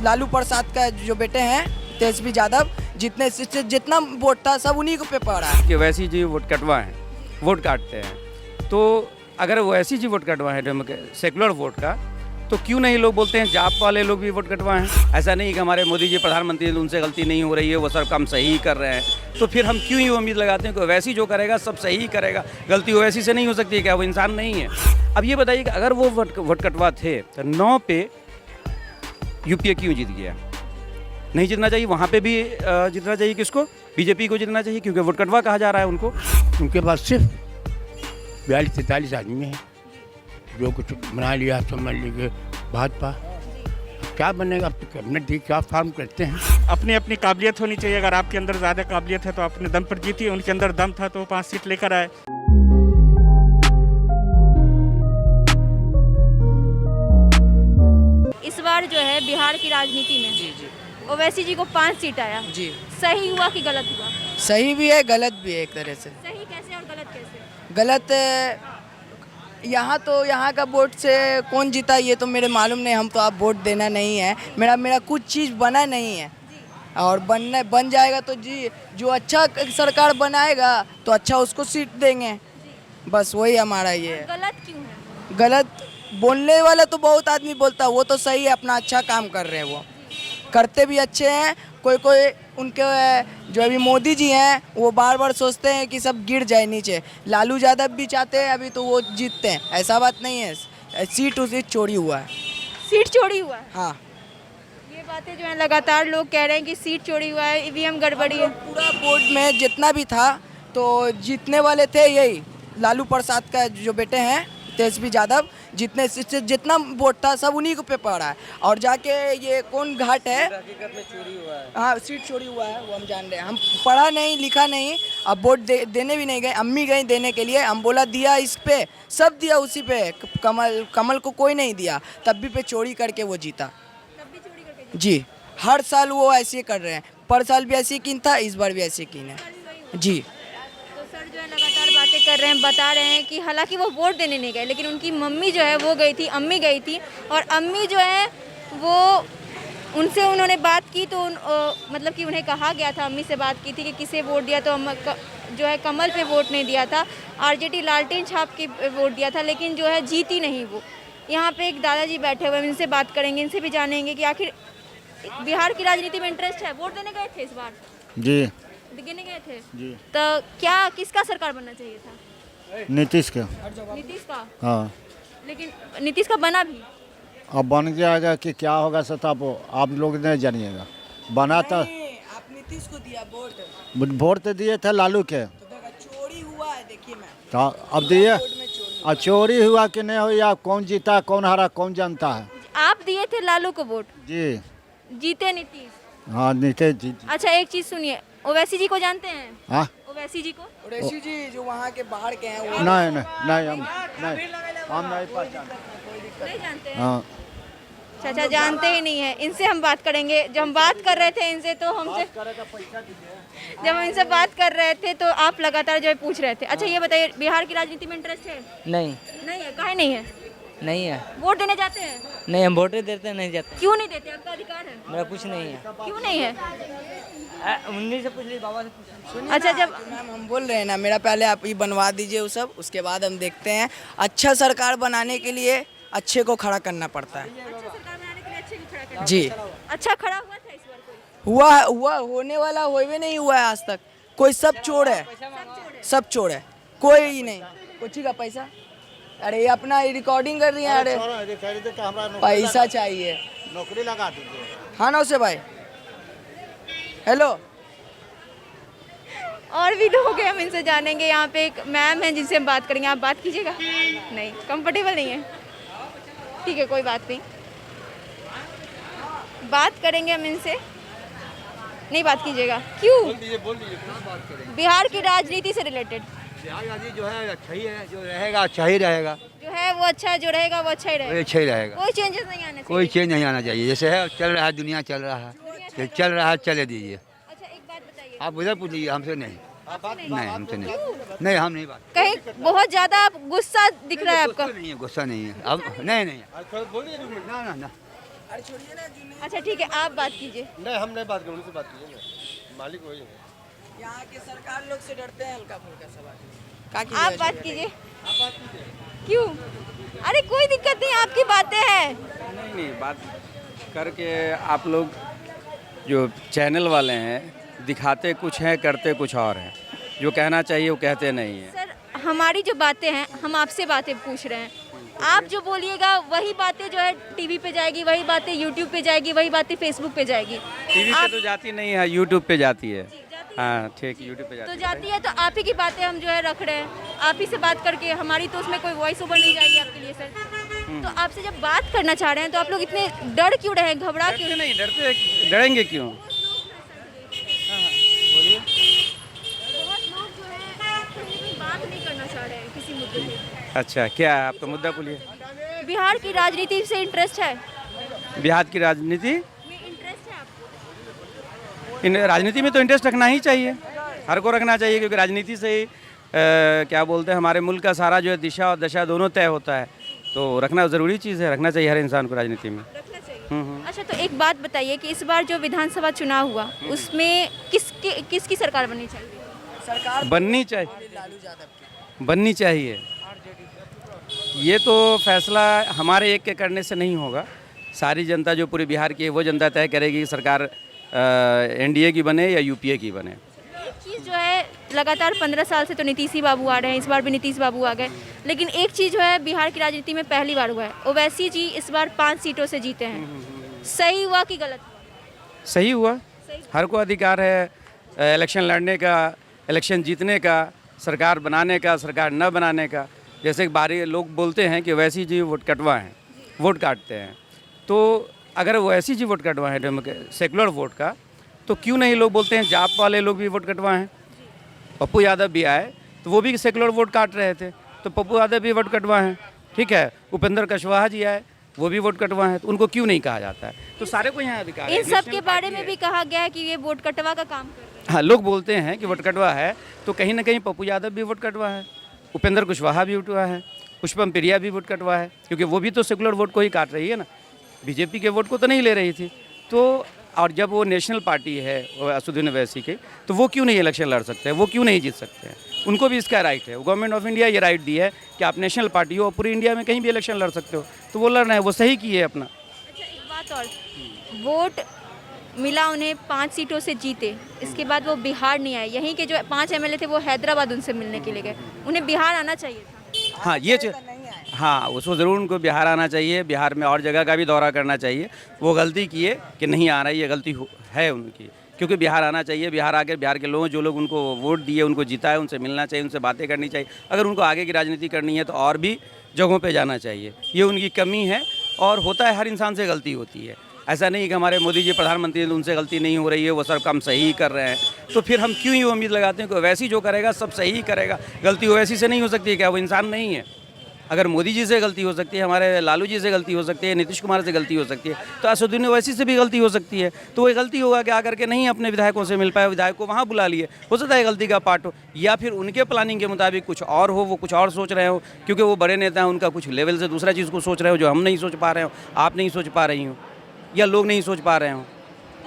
लालू प्रसाद का जो बेटे हैं तेजस्वी यादव, जितना वोट था सब उन्हीं को पे पड़ा है। कि वैसी जी वोट कटवा है, वोट काटते हैं, तो अगर वैसी जी वोट कटवा है सेकुलर वोट का, तो क्यों नहीं लोग बोलते हैं जाप वाले लोग भी वोट कटवाएं। ऐसा नहीं कि हमारे मोदी जी प्रधानमंत्री उनसे गलती नहीं हो रही है, वो सब काम सही कर रहे हैं, तो फिर हम क्यों ही उम्मीद लगाते हैं कि वैसी जो करेगा सब सही करेगा। गलती वैसी से नहीं हो सकती है, क्या वो इंसान नहीं है? अब ये बताइए कि अगर वो वोट कटवा थे तो 9 पे यूपीए क्यों जीत गया? नहीं जीतना चाहिए, वहाँ पे भी जीतना चाहिए किसको? बीजेपी को जीतना चाहिए, क्योंकि वोट कटवा कहा जा रहा है उनको। उनके पास सिर्फ 42-43 आदमी हैं, जो कुछ बना लिया समझ लीजिए भाजपा। क्या बनेगा? अब तो कैबिनेट दी, क्या फॉर्म करते हैं। अपनी अपनी काबिलियत होनी चाहिए। अगर आपके अंदर ज़्यादा काबिलियत है तो अपने दम पर जीतिए, उनके अंदर दम था तो 5 सीट लेकर आए। इस बार जो है बिहार की राजनीति में जी जी ओवैसी जी को 5 सीट आया, जी, सही हुआ कि गलत हुआ? सही भी है गलत भी है एक तरह से। सही कैसे और गलत कैसे? गलत यहाँ का वोट से कौन जीता ये तो मेरे मालूम नहीं, हम तो आप वोट देना नहीं है। मेरा कुछ चीज़ बना नहीं है, और बन जाएगा तो जी जो अच्छा सरकार बनाएगा तो अच्छा उसको सीट देंगे, बस वही हमारा ये है। गलत क्यों है? गलत बोलने वाला तो बहुत आदमी बोलता है, वो तो सही है, अपना अच्छा काम कर रहे हैं, वो करते भी अच्छे हैं। कोई उनके जो अभी मोदी जी हैं वो बार बार सोचते हैं कि सब गिर जाए नीचे। लालू यादव भी चाहते हैं अभी तो वो जीतते हैं, ऐसा बात नहीं है। सीट चोरी हुआ है। सीट चोरी हुआ है? हाँ, ये बातें जो है लगातार लोग कह रहे हैं कि सीट चोरी हुआ है, ईवीएम गड़बड़ी है। पूरा बोर्ड में जितना भी था तो जीतने वाले थे यही लालू प्रसाद का जो बेटे हैं तेजस्वी यादव, जितना वोट था सब उन्हीं को पे पड़ा है। और जाके ये कौन घाट है, हकीकत में चोरी हुआ है। हाँ, सीट चोरी हुआ है, वो हम जान रहे हैं। हम पढ़ा नहीं लिखा नहीं, अब वोट देने भी नहीं गए। अम्मी गई देने के लिए, हम बोला दिया इस पे, सब दिया उसी पे। कमल को कोई नहीं दिया, तब भी पे चोरी करके वो जीता। जी, हर साल वो ऐसे कर रहे हैं। पर साल भी ऐसे कीन था, इस बार भी ऐसे कीन है जी। तो सर जो है लगातार बातें कर रहे हैं, बता रहे हैं कि हालांकि वो वोट देने नहीं गए, लेकिन उनकी मम्मी जो है वो गई थी, अम्मी गई थी, और अम्मी जो है वो उनसे उन्होंने बात की तो मतलब कि उन्हें कहा गया था, अम्मी से बात की थी कि किसे वोट दिया, तो जो है कमल पे वोट नहीं दिया था, आरजेडी लालटेन छाप की वोट दिया था, लेकिन जो है जीती नहीं वो। यहाँ पे एक दादाजी बैठे हुए हैं, इनसे बात करेंगे, इनसे भी जानेंगे कि आखिर बिहार की राजनीति में इंटरेस्ट है। वोट देने गए थे इस बार? जी देने गए थे जी। तो क्या किसका सरकार बनना चाहिए था? नीतीश का। नीतीश का? हाँ, लेकिन नीतीश का बना भी? अब बन जाएगा कि क्या होगा सता वो आप लोग नहीं जानिएगा। बना तो आप नीतीश को दिया वोट तो दिए थे लालू के, तो चोरी हुआ है, देखिए मैं तो अब दिए। अब चोरी हुआ कि नहीं हुआ, कौन जीता कौन हारा कौन जानता है। आप दिए थे लालू को वोट? जी। जीते नीतीश? हाँ, नीतीश जी। अच्छा, एक चीज सुनिए, ओवैसी जी को जानते हैं? हाँ, ओवैसी जी को? ऋषि जी जो वहाँ के बाहर के हैं वो नहीं नहीं नहीं, हम नहीं पहचानते। नहीं जानते हैं? हाँ, चाचा जानते ही नहीं है। इनसे हम बात करेंगे। जब हम बात कर रहे थे इनसे तो हमसे जब हम इनसे बात कर रहे थे तो आप लगातार जो है पूछ रहे थे। अच्छा, ये बताइए, बिहार की राजनीति में इंटरेस्ट है? नहीं नहीं है? काहे नहीं है? नहीं है। वोट देने जाते हैं? नहीं, हम वोट देते नहीं जाते। क्यों नहीं देते? आपका अधिकार है। मेरा कुछ नहीं है। क्यों नहीं है? उन्हीं से पूछ ली, बाबा से पूछ। अच्छा, जब मैम हम बोल रहे हैं ना, मेरा पहले आप ये बनवा दीजिए वो सब, उसके बाद हम देखते हैं। अच्छा सरकार बनाने के लिए अच्छे को खड़ा करना पड़ता है अच्छा सरकार बनाने के लिए अच्छे को खड़ा करना। जी। अच्छा खड़ा हुआ था इस बार कोई? हुआ होने वाला होवे नहीं हुआ है आज तक। कोई सब चोर है, सब चोर है, कोई ही नहीं। कुछ का पैसा, अरे ये अपना रिकॉर्डिंग कर रही है। अरे पैसा चाहिए, नौकरी लगा दीजिए। हाँ ना उसे भाई। हेलो, और भी लोग हैं, हम इनसे जानेंगे। यहाँ पे एक मैम है जिनसे हम बात करेंगे। आप बात कीजिएगा? नहीं, कंफर्टेबल नहीं है? ठीक है, कोई बात नहीं, बात करेंगे हम इनसे। नहीं बात कीजिएगा? क्यों? बोल दीजिए क्या बात करेंगे। बिहार की राजनीति से रिलेटेड। बिहार राजनीति जो है अच्छा ही है, जो रहेगा अच्छा ही रहेगा। जो है वो अच्छा है, जो रहेगा वो अच्छा ही रहेगा। अच्छा ही रहेगा, कोई चेंजेस नहीं आना चाहिए? कोई चेंज नहीं आना चाहिए। जैसे है चल रहा है, दुनिया चल रहा है, चल रहा है, चले दीजिए। अच्छा, एक बात बताइए। आप उधर पूछिए, हमसे नहीं। नहीं, हमसे नहीं, नहीं हम नहीं बात। कहीं बहुत ज्यादा गुस्सा दिख रहा है आपका? नहीं है, गुस्सा नहीं है। अब नहीं नहीं, ना ना ना, अच्छा ठीक है, आप बात कीजिए। नहीं, हम नहीं बात करें, उनसे बात कीजिए ना, मालिक वही है। यहाँ के सरकार लोग से डरते हैं हल्का फुल्का सवाल। आप बात कीजिए। क्यों? अरे कोई दिक्कत नहीं, आपकी बातें हैं। नहीं नहीं, बात करके आप लोग जो चैनल वाले हैं दिखाते कुछ हैं, करते कुछ और हैं। जो कहना चाहिए वो कहते नहीं हैं। सर हमारी जो बातें हैं, हम आपसे बातें पूछ रहे हैं। आप जो बोलिएगा वही बातें जो है टीवी पे जाएगी, वही बातें यूट्यूब पे जाएगी, वही बातें फेसबुक पे जाएगी। टीवी पे तो जाती नहीं है, यूट्यूब पे जाती है। हाँ ठीक, यूट्यूब पे तो जाती जाती है, तो आप ही की बातें हम जो है रख रहे हैं, आप ही से बात करके। हमारी तो उसमें कोई वॉइस ओवर नहीं जाएगी आपके लिए सर। तो आपसे जब बात करना चाह रहे हैं तो आप लोग इतने डर क्यों रहे हैं, घबरा क्यों? डरते नहीं, डरेंगे क्यों? बोलिए। बहुत लोग जो है कहीं बात नहीं करना चाह रहे हैं किसी मुद्दे पे। अच्छा, क्या है आपका मुद्दा? बोलिए। बिहार की राजनीति से इंटरेस्ट है? बिहार की राजनीति में इंटरेस्ट है आपको? इन राजनीति में तो इंटरेस्ट रखना ही चाहिए, हर को रखना चाहिए, क्योंकि राजनीति से ही क्या बोलते हैं, हमारे मुल्क का सारा जो है दिशा और दशा दोनों तय होता है। तो रखना ज़रूरी चीज़ है, रखना चाहिए हर इंसान को राजनीति में। रखना चाहिए। अच्छा तो एक बात बताइए कि इस बार जो विधानसभा चुनाव हुआ उसमें किसकी सरकार बननी चाहिए? सरकार बननी चाहिए, लालू यादव की। बननी चाहिए। ये तो फैसला हमारे एक के करने से नहीं होगा। सारी जनता जो पूरे बिहार की है वो जनता तय करेगी कि सरकार एनडीए की बने या यूपीए की बने। एक चीज़ जो है, लगातार 15 साल से तो नीतीश ही बाबू आ रहे हैं, इस बार भी नीतीश बाबू आ गए, लेकिन एक चीज़ जो है बिहार की राजनीति में पहली बार हुआ है, ओवैसी जी इस बार 5 सीटों से जीते हैं। सही हुआ कि गलत? सही हुआ। हर को अधिकार है इलेक्शन लड़ने का, इलेक्शन जीतने का, सरकार बनाने का, सरकार न बनाने का। जैसे बारी लोग बोलते हैं कि ओवैसी जी वोट कटवा हैं, वोट काटते हैं। तो अगर ओवैसी जी वोट कटवा है सेकुलर वोट का, तो क्यों नहीं लोग बोलते हैं जाप वाले लोग भी वोट कटवा हैं? पप्पू यादव भी आए तो वो भी सेकुलर वोट काट रहे थे, तो पप्पू यादव भी वोट कटवा हैं। ठीक है, उपेंद्र कुशवाहा जी आए, वो भी वोट कटवा हैं, तो उनको क्यों नहीं कहा जाता है? तो सारे को यहाँ अधिकार है। इन सब के बारे में भी कहा गया है कि ये वोट कटवा का काम कर रहे हैं। हाँ, लोग बोलते हैं कि वोट कटवा है, तो कहीं ना कहीं पप्पू यादव भी वोट कटवा है, उपेंद्र कुशवाहा भी उठवा है, पुष्पम प्रिया भी वोट कटवा है, क्योंकि वो भी तो सेकुलर वोट को ही काट रही है ना, बीजेपी के वोट को तो नहीं ले रही थी। तो और जब वो नेशनल पार्टी है असदुद्दीन ओवैसी की, तो वो क्यों नहीं इलेक्शन लड़ सकते हैं, वो क्यों नहीं जीत सकते हैं? उनको भी इसका राइट है। गवर्नमेंट ऑफ इंडिया ये राइट दी है कि आप नेशनल पार्टी हो और पूरी इंडिया में कहीं भी इलेक्शन लड़ सकते हो, तो वो लड़ रहे हैं, वो सही किए अपना। अच्छा एक बात और, वोट मिला उन्हें 5 सीटों से जीते, इसके बाद वो बिहार नहीं आए। यहीं के जो 5 एमएलए थे वो हैदराबाद उनसे मिलने के लिए गए, उन्हें बिहार आना चाहिए था। हाँ ये हाँ, उसको ज़रूर उनको बिहार आना चाहिए, बिहार में और जगह का भी दौरा करना चाहिए। वो गलती किए कि नहीं आ रहा, ये गलती है उनकी, क्योंकि बिहार आना चाहिए। बिहार आकर बिहार के लोगों, जो लोग उनको वोट दिए, उनको जीता है, उनसे मिलना चाहिए, उनसे बातें करनी चाहिए। अगर उनको आगे की राजनीति करनी है तो और भी जगहों पे जाना चाहिए। ये उनकी कमी है, और होता है, हर इंसान से गलती होती है। ऐसा नहीं कि हमारे मोदी जी प्रधानमंत्री हैं तो उनसे गलती नहीं हो रही है, वो सब काम सही कर रहे हैं। तो फिर हम क्यों ही उम्मीद लगाते हैं कि वैसी जो करेगा सब सही ही करेगा? गलती वैसी से नहीं हो सकती है क्या? वो इंसान नहीं है? अगर मोदी जी से गलती हो सकती है, हमारे लालू जी से गलती हो सकती है, नीतीश कुमार से गलती हो सकती है, तो असदुद्दीन ओवैसी से भी गलती हो सकती है। तो वो गलती होगा क्या करके नहीं अपने विधायकों से मिल पाए, विधायक को वहाँ बुला लिए, हो सकता है गलती का पार्ट हो, या फिर उनके प्लानिंग के मुताबिक कुछ और हो, वो कुछ और सोच रहे हो, क्योंकि वो बड़े नेता हैं, उनका कुछ लेवल से दूसरा चीज़ को सोच रहे हो जो हम नहीं सोच पा रहे हो, आप नहीं सोच पा रही हो, या लोग नहीं सोच पा रहे हो।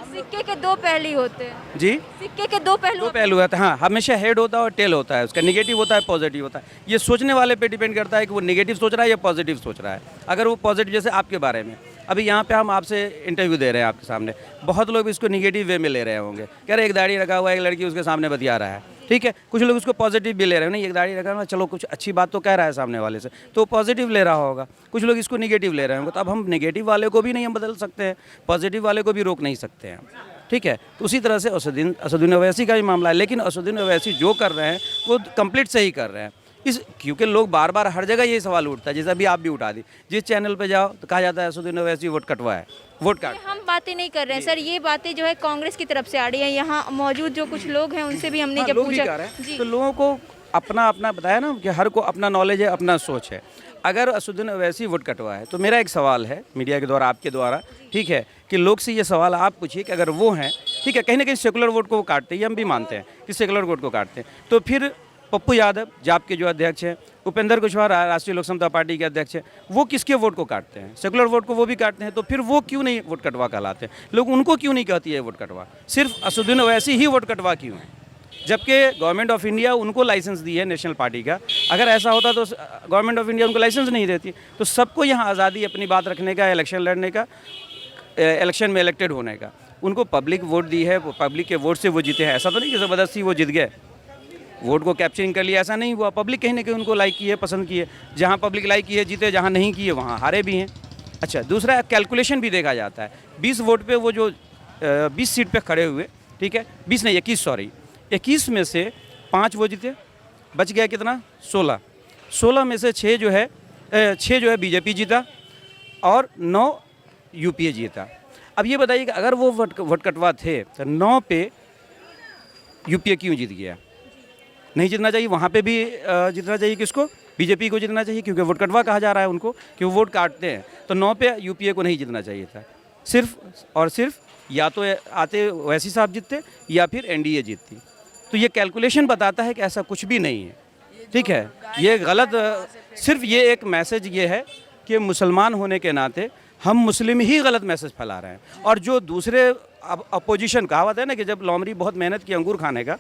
सिक्के के 2 पहलू होते हैं जी, सिक्के के 2 पहलू दो पहलू है। हाँ, हमेशा हेड होता है और टेल होता है, उसका निगेटिव होता है, पॉजिटिव होता है। ये सोचने वाले पे डिपेंड करता है कि वो निगेटिव सोच रहा है या पॉजिटिव सोच रहा है। अगर वो पॉजिटिव, जैसे आपके बारे में अभी यहाँ पे हम आपसे इंटरव्यू दे रहे हैं आपके सामने, बहुत लोग इसको निगेटिव वे में ले रहे होंगे, कह रहे एक दाढ़ी रखा हुआ है, एक लड़की उसके सामने बतिया रहा है, ठीक है। कुछ लोग उसको पॉजिटिव भी ले रहे हैं, नहीं एक दाढ़ी रखा हुआ, चलो कुछ अच्छी बात तो कह रहा है सामने वाले से, तो पॉजिटिव ले रहा होगा। कुछ लोग इसको निगेटिव ले रहे होंगे, तो अब हम नेगेटिव वाले को भी नहीं हम बदल सकते हैं, पॉजिटिव वाले को भी रोक नहीं सकते हैं, ठीक है। तो उसी तरह से असदुद्दीन ओवैसी का भी मामला है, लेकिन असदुद्दीन ओवैसी जो कर रहे हैं वो कंप्लीट सही कर रहे हैं। क्योंकि लोग बार बार हर जगह ये सवाल उठता है, जैसे अभी आप भी उठा दी, जिस चैनल पे जाओ तो कहा जाता है असदुद्दीन ओवैसी वोट कटवा है, वोट काट। हम बातें नहीं कर रहे हैं सर, ये बातें जो है कांग्रेस की तरफ से आ रही है। यहाँ मौजूद जो कुछ लोग हैं उनसे भी हमने जब लोग भी पूछा, कह रहे हैं, तो लोगों को अपना अपना बताया ना कि हर को अपना नॉलेज है, अपना सोच है। अगर असदुद्दीन ओवैसी वोट कटवा है तो मेरा एक सवाल है मीडिया के द्वारा, आपके द्वारा, ठीक है, कि लोग से ये सवाल आप पूछिए कि अगर वो हैं, ठीक है, कहीं ना कहीं सेकुलर वोट को वो काटते हैं, ये हम भी मानते हैं कि सेकुलर वोट को काटते हैं, तो फिर पप्पू यादव जाप के जो अध्यक्ष हैं, उपेंद्र कुशवाहा राष्ट्रीय लोक समता पार्टी के अध्यक्ष हैं, वो किसके वोट को काटते हैं? सेकुलर वोट को वो भी काटते हैं। तो फिर वो क्यों नहीं वोट कटवा कहलाते हैं? लोग उनको क्यों नहीं कहती है वोट कटवा? सिर्फ असदुद्दीन ओवैसी ही वोट कटवा क्यों है? जबकि गवर्नमेंट ऑफ इंडिया उनको लाइसेंस दी है नेशनल पार्टी का। अगर ऐसा होता तो गवर्नमेंट ऑफ इंडिया उनको लाइसेंस नहीं देती। तो सबको यहाँ आज़ादी अपनी बात रखने का, इलेक्शन लड़ने का, इलेक्शन में इलेक्टेड होने का। उनको पब्लिक वोट दी है, वो पब्लिक के वोट से वो जीते हैं। ऐसा तो नहीं कि ज़बरदस्ती वो जीत गए, वोट को कैप्चरिंग कर लिया, ऐसा नहीं हुआ। पब्लिक कहीं ना कहीं उनको लाइक की है, पसंद की है। जहाँ पब्लिक लाइक की है जीते, जहाँ नहीं की है वहाँ हारे भी हैं। अच्छा, दूसरा कैलकुलेशन भी देखा जाता है। 20 वोट पे वो जो 20 सीट पे खड़े हुए, ठीक है, 20 नहीं 21 में से 5 वो जीते, बच गया कितना? 16 में से 6 जो है बीजेपी जीता और 9 यूपीए जीता। अब ये बताइए कि अगर वो वोट कटवा थे तो 9 पे यूपीए क्यों जीत गया? नहीं जीतना चाहिए। वहाँ पे भी जीतना चाहिए किसको? बीजेपी को जीतना चाहिए, क्योंकि वोट कटवा कहा जा रहा है उनको कि वो वोट काटते हैं। तो 9 पे यूपीए को नहीं जीतना चाहिए था। सिर्फ और सिर्फ या तो आते ओवैसी साहब जीतते या फिर एनडीए जीतती। तो ये कैलकुलेशन बताता है कि ऐसा कुछ भी नहीं है, ठीक है। ये गलत, सिर्फ ये एक मैसेज ये है कि मुसलमान होने के नाते हम मुस्लिम ही गलत मैसेज फैला रहे हैं। और जो दूसरे अपोजिशन, कहावत है ना कि जब लोमड़ी बहुत मेहनत की अंगूर खाने का,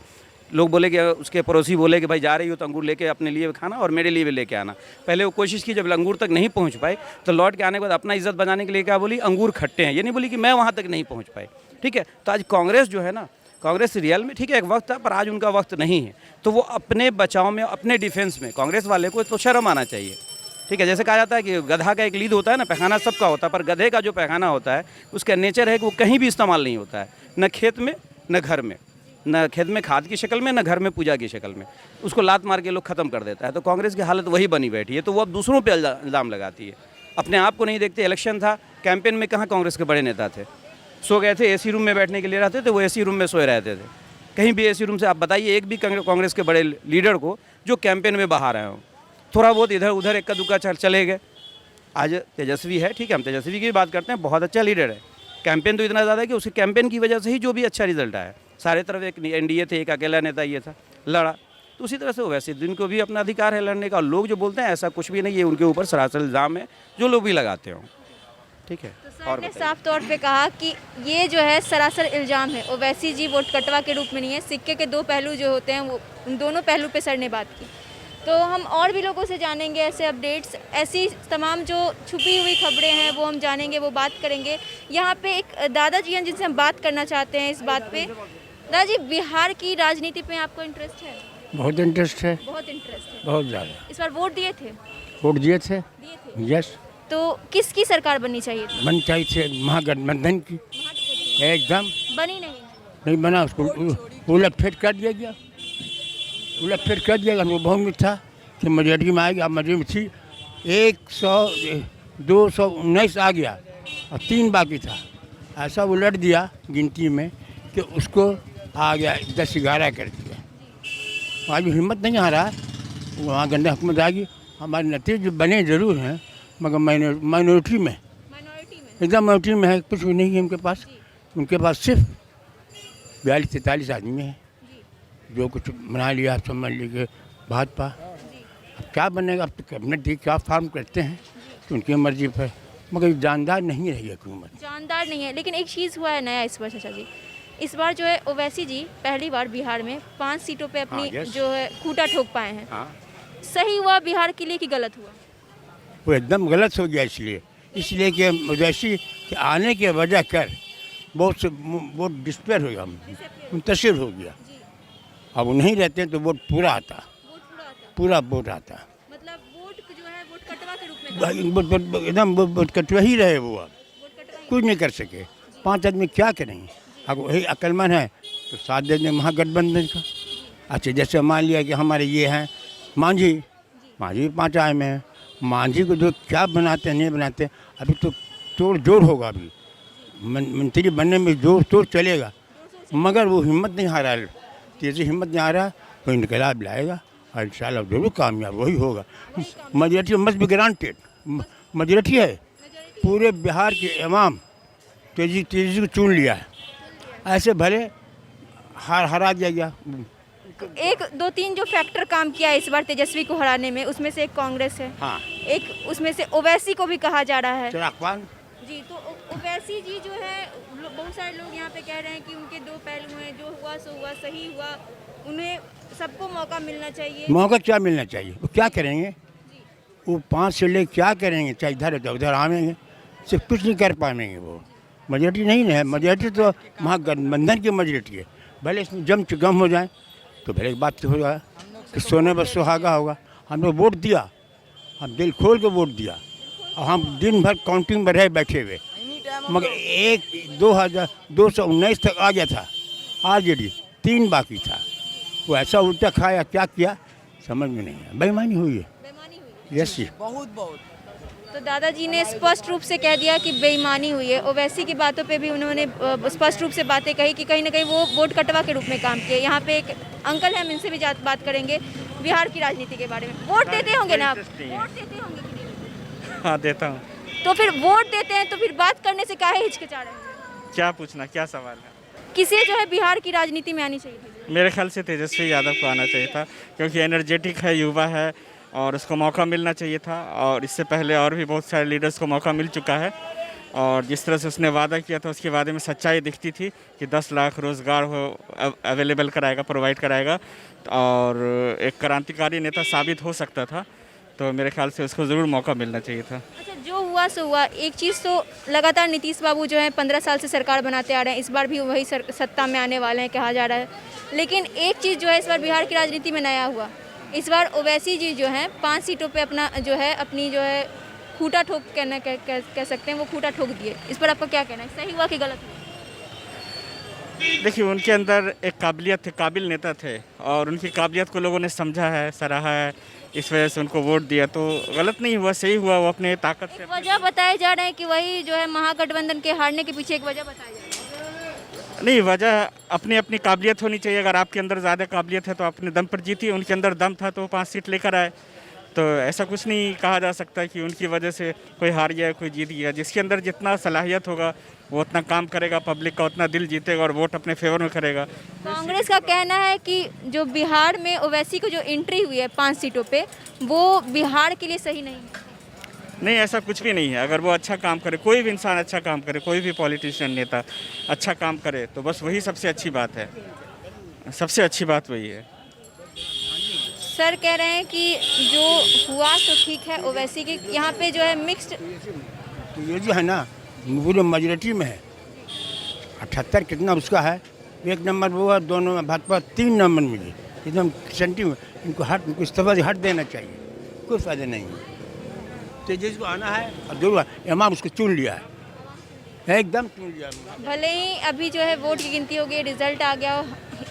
लोग बोले कि उसके पड़ोसी बोले कि भाई जा रही हो तो अंगूर लेके अपने लिए खाना और मेरे लिए भी लेके आना। पहले वो कोशिश की, जब अंगूर तक नहीं पहुंच पाए तो लौट के आने के बाद अपना इज्जत बचाने के लिए क्या बोली? अंगूर खट्टे हैं। ये नहीं बोली कि मैं वहाँ तक नहीं पहुँच पाई, ठीक है। तो आज कांग्रेस जो है ना, कांग्रेस रियल में ठीक है एक वक्त था, पर आज उनका वक्त नहीं है। तो वो अपने बचाव में, अपने डिफेंस में, कांग्रेस वाले को तो शर्म आना चाहिए, ठीक है। जैसे कहा जाता है कि गधा का एक लीद होता है ना, पैखाना सबका होता है, पर गधे का जो पैखाना होता है उसका नेचर है कि वो कहीं भी इस्तेमाल नहीं होता है, न खेत में न घर में, न खेत में खाद की शक्ल में, न घर में पूजा की शक्ल में। उसको लात मार के लोग ख़त्म कर देता है। तो कांग्रेस की हालत वही बनी बैठी है। तो वो अब दूसरों पे इल्ज़ाम लगाती है, अपने आप को नहीं देखते। इलेक्शन था, कैंपेन में कहाँ कांग्रेस के बड़े नेता थे? सो गए थे, एसी रूम में बैठने के लिए रहते थे, वो एसी रूम में सोए रहते थे। कहीं भी एसी रूम से आप बताइए एक भी कांग्रेस के बड़े लीडर को जो कैंपेन में बाहर आए हों। थोड़ा बहुत इधर उधर इक्का दुक्का चले गए। आज तेजस्वी है, ठीक है, हम तेजस्वी की बात करते हैं, बहुत अच्छा लीडर है। कैंपेन तो इतना ज़्यादा है कि उसके कैंपेन की वजह से ही जो भी अच्छा रिजल्ट आया। सारे तरफ एक एनडीए थे, एक अकेला नेता ये था, लड़ा। तो उसी तरह से वैसे जिनको भी अपना अधिकार है लड़ने का। और लोग जो बोलते हैं ऐसा कुछ भी नहीं है, उनके ऊपर सरासर इल्ज़ाम है जो लोग भी लगाते हों, ठीक है। तो सर ने साफ तौर पे कहा कि ये जो है सरासर इल्ज़ाम है, ओवैसी जी वोट कटवा के रूप में नहीं है। सिक्के के 2 पहलू जो होते हैं, वो उन दोनों पहलू पे सर ने बात की। तो हम और भी लोगों से जानेंगे ऐसे अपडेट्स, ऐसी तमाम जो छुपी हुई खबरें हैं वो हम जानेंगे, वो बात करेंगे। यहाँ पे एक दादाजी हैं जिनसे हम बात करना चाहते हैं इस बात पे। दादाजी, बिहार की राजनीति पे आपको इंटरेस्ट है? बहुत इंटरेस्ट है, बहुत इंटरेस्ट है, बहुत ज़्यादा। इस बार वोट दिए थे? वोट दिए थे, यस। तो किसकी सरकार बननी चाहिए थी? पंचायत से महागठबंधन की एकदम बनी नहीं बना, उसको उलट फेट कर दिया गया, उलट फेट कर दिया गया। वो बहुत में था कि मेजोरिटी में आएगी, अब मेजोरिटी में थी 219 आ गया और 3 बाकी था। ऐसा उलट दिया गिनती में कि उसको आ गया 10-11 कर दिया। वहाँ भी हिम्मत नहीं आ रहा, वहाँ गंदा हुकूमत आ गई। हमारे नतीजे बने ज़रूर हैं मगर माइनॉरिटी में एकदम माइनॉरिटी में है, कुछ भी नहीं है उनके पास। उनके पास सिर्फ 42-43 आदमी हैं जो कुछ बना लिया, आप समझ लीजिए भाजपा। अब क्या बनेगा? अब तो कैबिनेट दी, क्या फॉर्म करते हैं तो उनकी मर्जी पर, मगर जानदार नहीं रही हुकूमत, जानदार नहीं है। लेकिन एक चीज़ हुआ है नया इस बार चाचा जी, इस बार जो है ओवैसी जी पहली बार बिहार में 5 सीटों पे अपनी जो है खूंटा ठोक पाए हैं। सही हुआ बिहार के लिए कि गलत हुआ? वो एकदम गलत हो गया। इसलिए कि ओवैसी के आने के वजह कर बहुत से वोट डिस्पेयर हो गया, मुंतशिर हो गया। अब वो नहीं रहते तो वोट पूरा आता, पूरा वोट आता। मतलब वोट जो है वोट कटवा के रूप में एकदम वोट कटवा ही रहे। वो अब कुछ नहीं कर सके। 5 आदमी क्या करेंगे? अगर वही अक्लमंद है तो साथ दे दें महागठबंधन का। अच्छा, जैसे मान लिया कि हमारे ये हैं मांझी 5 आए में हैं, मांझी को जो क्या बनाते हैं नहीं बनाते, अभी तो तोड़ जोड़ होगा। अभी मंत्री बनने में जोर तोड़ चलेगा, मगर वो हिम्मत नहीं हारा, तेज़ी हिम्मत नहीं आ रहा, तो इनकलाब लाएगा और इंशाल्लाह जरूर कामयाब वही होगा। Majority must be granted, majority है। पूरे बिहार के इमाम तेज़ी को चुन लिया है। ऐसे भले हरा दिया गया एक दो तीन जो फैक्टर काम किया है इस बार तेजस्वी को हराने में, उसमें से एक कांग्रेस है, हाँ एक उसमें से ओवैसी को भी कहा जा रहा है चिराग पासवान जी। तो ओवैसी जी जो है, बहुत सारे लोग यहाँ पे कह रहे हैं कि उनके दो पहलू हैं, जो हुआ सो हुआ, सही हुआ, उन्हें सबको मौका मिलना चाहिए। मौका क्या मिलना चाहिए? वो क्या करेंगे? वो 5 से ले क्या करेंगे? चाहे इधर है तो उधर आवेंगे, सिर्फ कुछ नहीं कर पाएंगे। वो मेजोरिटी नहीं है, मेजोरिटी तो महागठबंधन की मेजोरिटी है। भले इसमें जम गम हो जाए तो भले एक बात तो हो जाए कि सोने बस सुहागा होगा। हमने वोट दिया, हम दिल खोल के वोट दिया और हम दिन भर काउंटिंग में रहे बैठे हुए, मगर 219 तक आ गया था आरजेडी, 3 बाकी था। वो ऐसा उल्टा खाया, क्या किया समझ में नहीं है। बेईमानी हुई है। बेईमानी हुई। यस जी, बहुत बहुत। तो दादाजी ने स्पष्ट रूप से कह दिया कि बेईमानी हुई है। ओवैसी की बातों पे भी उन्होंने स्पष्ट रूप से बातें कही कि कहीं ना कहीं वो वोट कटवा के रूप में काम किए। यहाँ पे एक अंकल हैं, हम इनसे भी बात करेंगे बिहार की राजनीति के बारे में। वोट देते होंगे ना आप? वोट देते होंगे कि नहीं? हाँ देता हूँ। तो फिर वोट देते हैं तो फिर बात करने से काहे हिचकिचा रहे हैं? क्या पूछना, क्या सवाल है? किसे जो है बिहार की राजनीति में आनी चाहिए थी? मेरे ख्याल से तेजस्वी यादव को आना चाहिए था, क्योंकि एनर्जेटिक है, युवा है और उसको मौका मिलना चाहिए था। और इससे पहले और भी बहुत सारे लीडर्स को मौका मिल चुका है और जिस तरह से उसने वादा किया था, उसके वादे में सच्चाई दिखती थी कि 10 लाख रोज़गार हो अवेलेबल कराएगा, प्रोवाइड कराएगा और एक क्रांतिकारी नेता साबित हो सकता था। तो मेरे ख्याल से उसको ज़रूर मौका मिलना चाहिए था। अच्छा, जो हुआ सो हुआ। एक चीज़ तो लगातार नीतीश बाबू जो है 15 साल से सरकार बनाते आ रहे हैं, इस बार भी वही सत्ता में आने वाले हैं कहा जा रहा है। लेकिन एक चीज़ जो है इस बार बिहार की राजनीति में नया हुआ, इस बार ओवैसी जी जो हैं 5 सीटों पे अपनी जो है खूटा ठोक कह सकते हैं, वो खूटा ठोक दिए। इस पर आपका क्या कहना है, सही हुआ कि गलत हुआ? देखिए, उनके अंदर एक काबिलियत थे, काबिल नेता थे और उनकी काबिलियत को लोगों ने समझा है, सराहा है, इस वजह से उनको वोट दिया। तो गलत नहीं हुआ, सही हुआ। वो अपने ताकत से वजह बताए जा रहे हैं कि वही जो है महागठबंधन के हारने के पीछे एक वजह बताई जा रही है। नहीं, वजह अपनी अपनी काबिलियत होनी चाहिए। अगर आपके अंदर ज़्यादा काबिलियत है तो अपने दम पर जीती, उनके अंदर दम था तो 5 सीट लेकर आए। तो ऐसा कुछ नहीं कहा जा सकता कि उनकी वजह से कोई हार गया, कोई जीत गया। जिसके अंदर जितना सलाहियत होगा वो उतना काम करेगा, पब्लिक का उतना दिल जीतेगा और वोट अपने फेवर में करेगा। कांग्रेस का कहना है कि जो बिहार में ओवैसी को जो एंट्री हुई है 5 सीटों पे, वो बिहार के लिए सही नहीं है। नहीं, ऐसा कुछ भी नहीं है। अगर वो अच्छा काम करे, कोई भी इंसान अच्छा काम करे, कोई भी पॉलिटिशियन नेता अच्छा काम करे तो बस वही सबसे अच्छी बात है। सबसे अच्छी बात वही है। सर कह रहे हैं कि जो हुआ तो ठीक है, ओवैसी के यहाँ पे जो है मिक्स्ड। तो ये जो है ना पूरे मेजोरिटी में है। 78 कितना उसका है, 1 नंबर वो है, 2 नंबर भाजपा, 3 नंबर मिले एकदम सेंटी में। इनको इस्तीफा से हट देना चाहिए, कोई फायदा नहीं है। तो जिसको आना है और जो इमाम उसको चुन लिया है, एकदम चुन लिया। भले ही अभी जो है वोट की गिनती हो गई, रिजल्ट आ गया हो,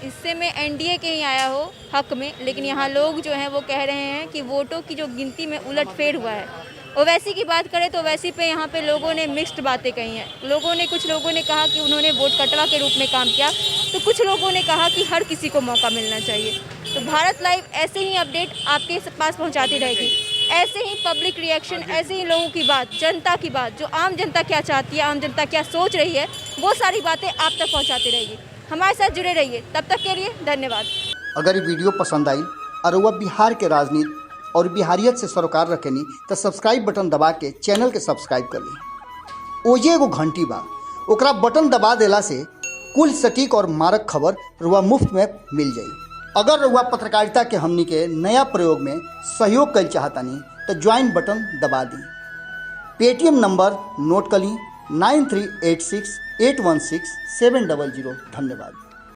इससे में एनडीए के ही आया हो हक में, लेकिन यहाँ लोग जो हैं वो कह रहे हैं कि वोटों की जो गिनती में उलटफेर हुआ है। ओवैसी की बात करें तो ओवैसी पे यहाँ पे लोगों ने मिक्स्ड बातें कही हैं। कुछ लोगों ने कहा कि उन्होंने वोट कटवा के रूप में काम किया, तो कुछ लोगों ने कहा कि हर किसी को मौका मिलना चाहिए। तो भारत लाइव ऐसे ही अपडेट आपके पास पहुँचाती रहेगी, ऐसे ही पब्लिक रिएक्शन, ऐसे ही लोगों की बात, जनता की बात, जो आम जनता क्या चाहती है, आम जनता क्या सोच रही है, वो सारी बातें आप तक पहुँचाती रहेगी। हमारे साथ जुड़े रहिए, तब तक के लिए धन्यवाद। अगर ये वीडियो पसंद आई और वह बिहार के राजनीति और बिहारियत से सरोकार रखेनी तो सब्सक्राइब बटन दबा के चैनल के सब्सक्राइब कर ली। ओजे एगो घंटी बा, ओकरा बटन दबा देला से कुल सटीक और मारक खबर रुआ मुफ्त में मिल जाई। अगर रुआ पत्रकारिता के हमनी के नया प्रयोग में सहयोग कर चाहतानी तो ज्वाइन बटन दबा दी। पेटीएम नंबर नोट कर ली 9386 816 700। धन्यवाद।